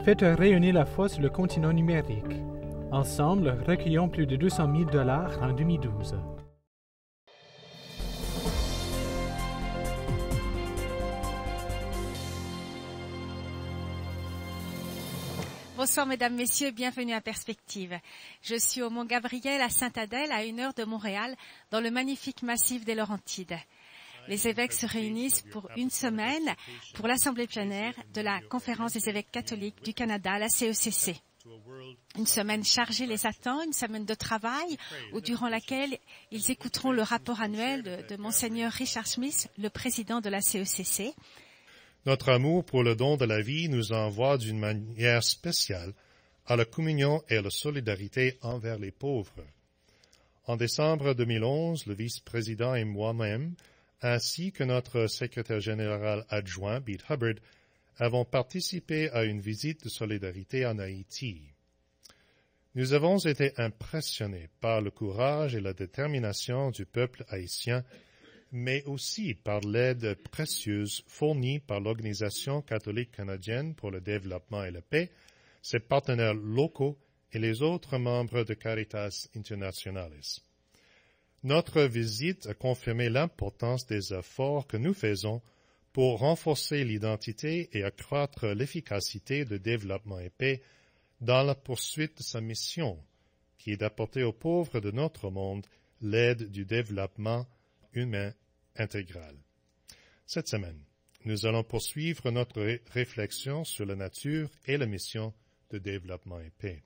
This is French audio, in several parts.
Faites rayonner la foi sur le continent numérique. Ensemble, recueillons plus de 200 000 $ en 2012. Bonsoir mesdames, messieurs, bienvenue à Perspective. Je suis au Mont Gabriel à Sainte-Adèle, à 1 heure de Montréal, dans le magnifique massif des Laurentides. Les évêques se réunissent pour une semaine pour l'Assemblée plénière de la Conférence des évêques catholiques du Canada, la CECC. Une semaine chargée les attend, une semaine de travail, durant laquelle ils écouteront le rapport annuel de Monseigneur Richard Smith, le président de la CECC. Notre amour pour le don de la vie nous envoie d'une manière spéciale à la communion et à la solidarité envers les pauvres. En décembre 2011, le vice-président et moi-même, ainsi que notre secrétaire général adjoint, Pete Hubbard, avons participé à une visite de solidarité en Haïti. Nous avons été impressionnés par le courage et la détermination du peuple haïtien, mais aussi par l'aide précieuse fournie par l'Organisation catholique canadienne pour le développement et la paix, ses partenaires locaux et les autres membres de Caritas Internationalis. Notre visite a confirmé l'importance des efforts que nous faisons pour renforcer l'identité et accroître l'efficacité de développement et paix dans la poursuite de sa mission, qui est d'apporter aux pauvres de notre monde l'aide du développement humain intégral. Cette semaine, nous allons poursuivre notre réflexion sur la nature et la mission de développement et paix.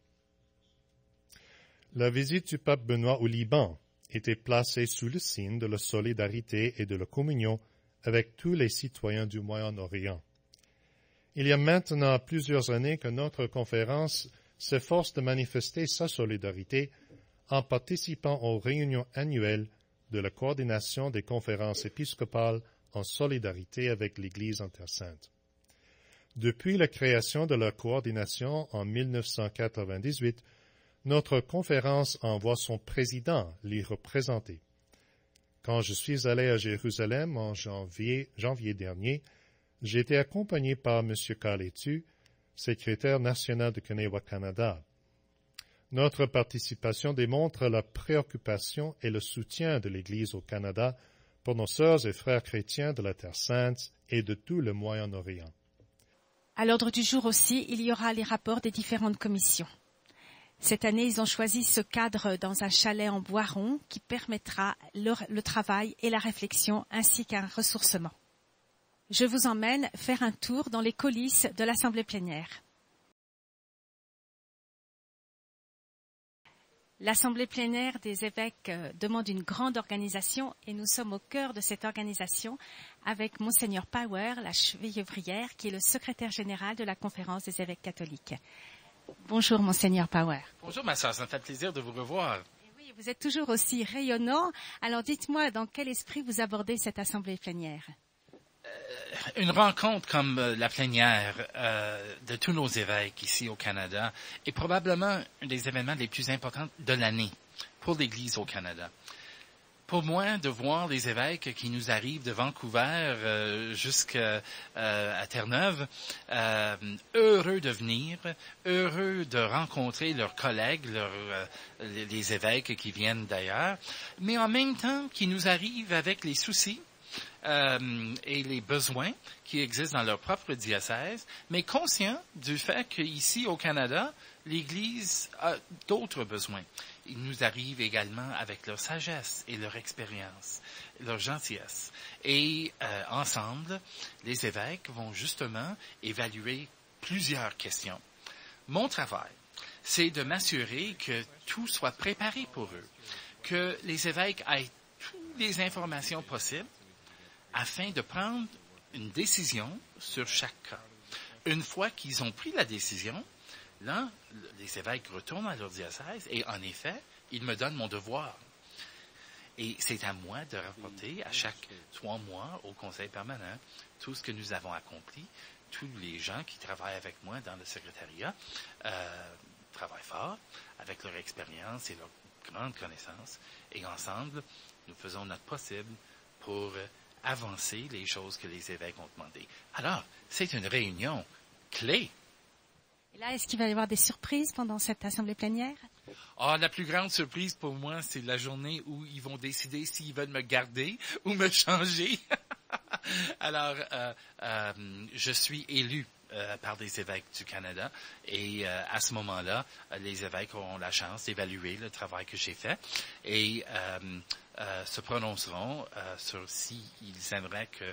La visite du pape Benoît au Liban était placée sous le signe de la solidarité et de la communion avec tous les citoyens du Moyen-Orient. Il y a maintenant plusieurs années que notre conférence s'efforce de manifester sa solidarité en participant aux réunions annuelles de la coordination des conférences épiscopales en solidarité avec l'Église en Terre Sainte. Depuis la création de la coordination en 1998, notre conférence envoie son président l'y représenter. Quand je suis allé à Jérusalem en janvier dernier, j'ai été accompagné par M. Kaletu, secrétaire national de Kenewa Canada. Notre participation démontre la préoccupation et le soutien de l'Église au Canada pour nos sœurs et frères chrétiens de la Terre Sainte et de tout le Moyen-Orient. À l'ordre du jour aussi, il y aura les rapports des différentes commissions. Cette année, ils ont choisi ce cadre dans un chalet en bois rond qui permettra le travail et la réflexion ainsi qu'un ressourcement. Je vous emmène faire un tour dans les coulisses de l'Assemblée plénière. L'Assemblée plénière des évêques demande une grande organisation et nous sommes au cœur de cette organisation avec Monseigneur Power, la cheville ouvrière, qui est le secrétaire général de la Conférence des évêques catholiques. Bonjour Monseigneur Power. Bonjour ma sœur, ça me fait plaisir de vous revoir. Et oui, vous êtes toujours aussi rayonnant. Alors dites-moi, dans quel esprit vous abordez cette Assemblée plénière ? Une rencontre comme la plénière de tous nos évêques ici au Canada est probablement un des événements les plus importants de l'année pour l'Église au Canada. Pour moi, de voir les évêques qui nous arrivent de Vancouver jusqu'à Terre-Neuve, heureux de venir, heureux de rencontrer leurs collègues, les évêques qui viennent d'ailleurs, mais en même temps qui nous arrivent avec les soucis et les besoins qui existent dans leur propre diocèse, mais conscients du fait qu'ici au Canada, l'Église a d'autres besoins. Ils nous arrivent également avec leur sagesse et leur expérience, leur gentillesse. Et ensemble, les évêques vont justement évaluer plusieurs questions. Mon travail, c'est de m'assurer que tout soit préparé pour eux, que les évêques aient toutes les informations possibles afin de prendre une décision sur chaque cas. Une fois qu'ils ont pris la décision, là, les évêques retournent à leur diocèse et, en effet, ils me donnent mon devoir. Et c'est à moi de rapporter à chaque 3 mois au Conseil permanent tout ce que nous avons accompli. Tous les gens qui travaillent avec moi dans le secrétariat travaillent fort avec leur expérience et leur grande connaissance. Et ensemble, nous faisons notre possible pour avancer les choses que les évêques ont demandées. Alors, c'est une réunion clé. Et là, est-ce qu'il va y avoir des surprises pendant cette assemblée plénière? Ah, la plus grande surprise pour moi, c'est la journée où ils vont décider s'ils veulent me garder ou me changer. Alors, je suis élu par des évêques du Canada et à ce moment-là, les évêques auront la chance d'évaluer le travail que j'ai fait et se prononceront sur s'ils aimeraient que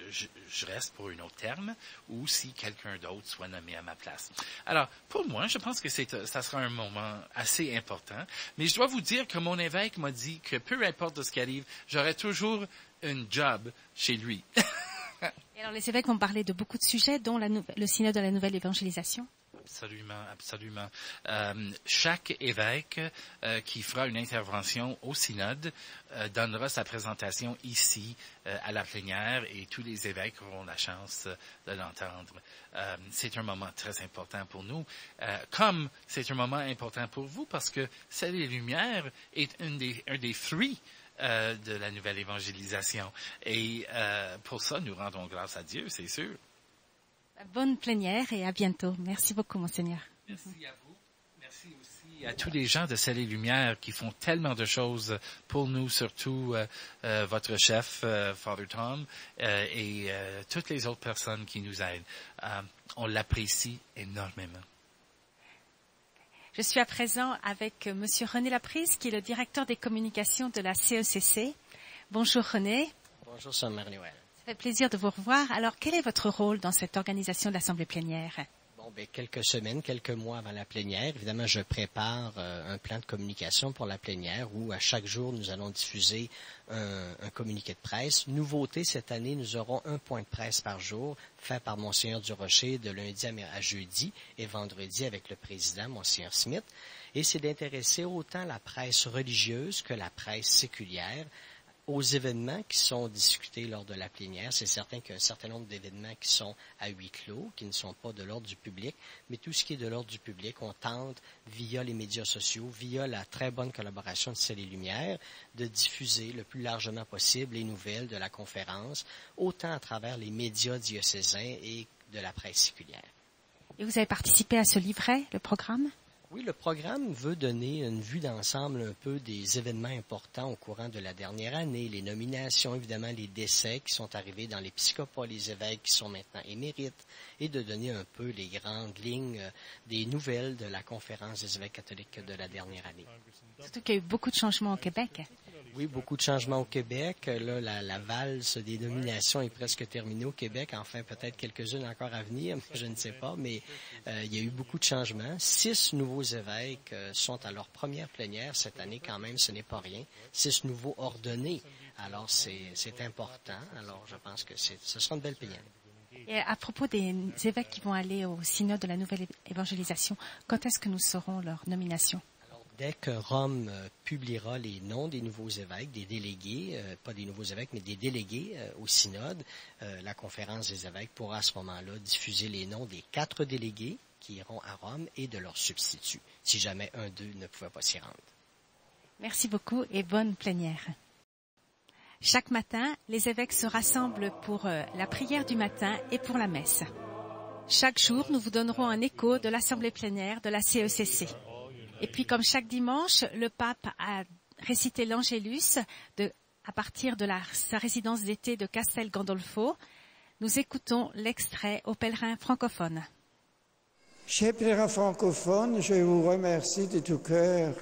je reste pour un autre terme ou si quelqu'un d'autre soit nommé à ma place. Alors, pour moi, je pense que ça sera un moment assez important, mais je dois vous dire que mon évêque m'a dit que peu importe ce qui arrive, j'aurai toujours un job chez lui. Et alors, les évêques vont parler de beaucoup de sujets, dont le synode de la nouvelle évangélisation. Absolument, absolument. Chaque évêque qui fera une intervention au synode donnera sa présentation ici à la plénière et tous les évêques auront la chance de l'entendre. C'est un moment très important pour nous, comme c'est un moment important pour vous parce que Sel et Lumière est un des fruits de la nouvelle évangélisation. Et pour ça, nous rendons grâce à Dieu, c'est sûr. Bonne plénière et à bientôt. Merci beaucoup, Monseigneur. Merci à vous. Merci aussi à tous les gens de Sel et Lumière qui font tellement de choses pour nous, surtout votre chef, Father Tom, et toutes les autres personnes qui nous aident. On l'apprécie énormément. Je suis à présent avec Monsieur René Laprise, qui est le directeur des communications de la CECC. Bonjour René. Bonjour Sœur Marie-Noël. Ça fait plaisir de vous revoir. Alors, quel est votre rôle dans cette organisation de l'Assemblée plénière? Bon, quelques semaines, quelques mois avant la plénière, évidemment, je prépare un plan de communication pour la plénière où à chaque jour, nous allons diffuser un communiqué de presse. Nouveauté, cette année, nous aurons un point de presse par jour fait par Monseigneur Durocher de lundi à jeudi et vendredi avec le président, Monseigneur Smith. Et c'est d'intéresser autant la presse religieuse que la presse séculière aux événements qui sont discutés lors de la plénière. C'est certain qu'il y a un certain nombre d'événements qui sont à huis clos, qui ne sont pas de l'ordre du public, mais tout ce qui est de l'ordre du public, on tente, via les médias sociaux, via la très bonne collaboration de Ciel et Lumière, de diffuser le plus largement possible les nouvelles de la conférence, autant à travers les médias diocésains et de la presse séculière. Et vous avez participé à ce livret, le programme? Oui, le programme veut donner une vue d'ensemble un peu des événements importants au courant de la dernière année, les nominations, évidemment, les décès qui sont arrivés dans l'épiscopat, les évêques qui sont maintenant émérites, et de donner un peu les grandes lignes des nouvelles de la conférence des évêques catholiques de la dernière année. Surtout qu'il y a eu beaucoup de changements au Québec. Oui, beaucoup de changements au Québec. Là, la valse des nominations est presque terminée au Québec. Enfin, peut-être quelques-unes encore à venir, je ne sais pas. Mais il y a eu beaucoup de changements. 6 nouveaux évêques sont à leur première plénière cette année. Quand même, ce n'est pas rien. 6 nouveaux ordonnés. Alors, c'est important. Alors, je pense que ce sera une belle plénière. Et à propos des évêques qui vont aller au synode de la nouvelle évangélisation, quand est-ce que nous saurons leur nomination? Dès que Rome publiera les noms des nouveaux évêques, des délégués, pas des nouveaux évêques, mais des délégués au synode, la conférence des évêques pourra à ce moment-là diffuser les noms des 4 délégués qui iront à Rome et de leurs substituts, si jamais un d'eux ne pouvait pas s'y rendre. Merci beaucoup et bonne plénière. Chaque matin, les évêques se rassemblent pour la prière du matin et pour la messe. Chaque jour, nous vous donnerons un écho de l'assemblée plénière de la CECC. Et puis, comme chaque dimanche, le pape a récité l'Angélus à partir de sa résidence d'été de Castel Gandolfo. Nous écoutons l'extrait aux pèlerins francophones. Chers pèlerins francophones, je vous remercie de tout cœur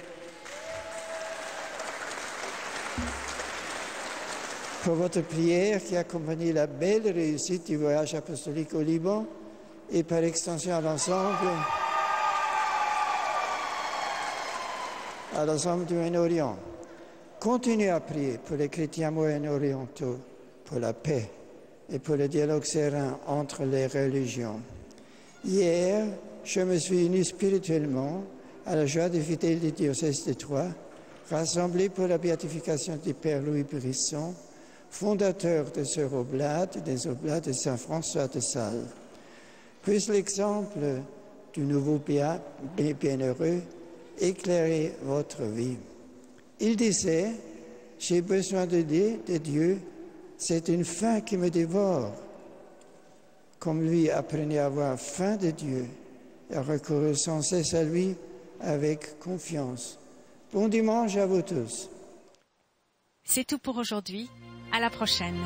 pour votre prière qui accompagne la belle réussite du voyage apostolique au Liban et par extension à l'ensemble du Moyen-Orient. Continuez à prier pour les chrétiens moyen-orientaux, pour la paix et pour le dialogue serein entre les religions. Hier, je me suis uni spirituellement à la joie des fidèles du diocèse de Troyes, rassemblés pour la béatification du Père Louis Brisson, fondateur de ce oblate, des oblates de Saint-François de Sales. Puisse l'exemple du nouveau bienheureux éclairer votre vie. Il disait, j'ai besoin de Dieu, c'est une faim qui me dévore. Comme lui apprenez à avoir faim de Dieu et à recourir sans cesse à lui avec confiance. Bon dimanche à vous tous. C'est tout pour aujourd'hui. À la prochaine.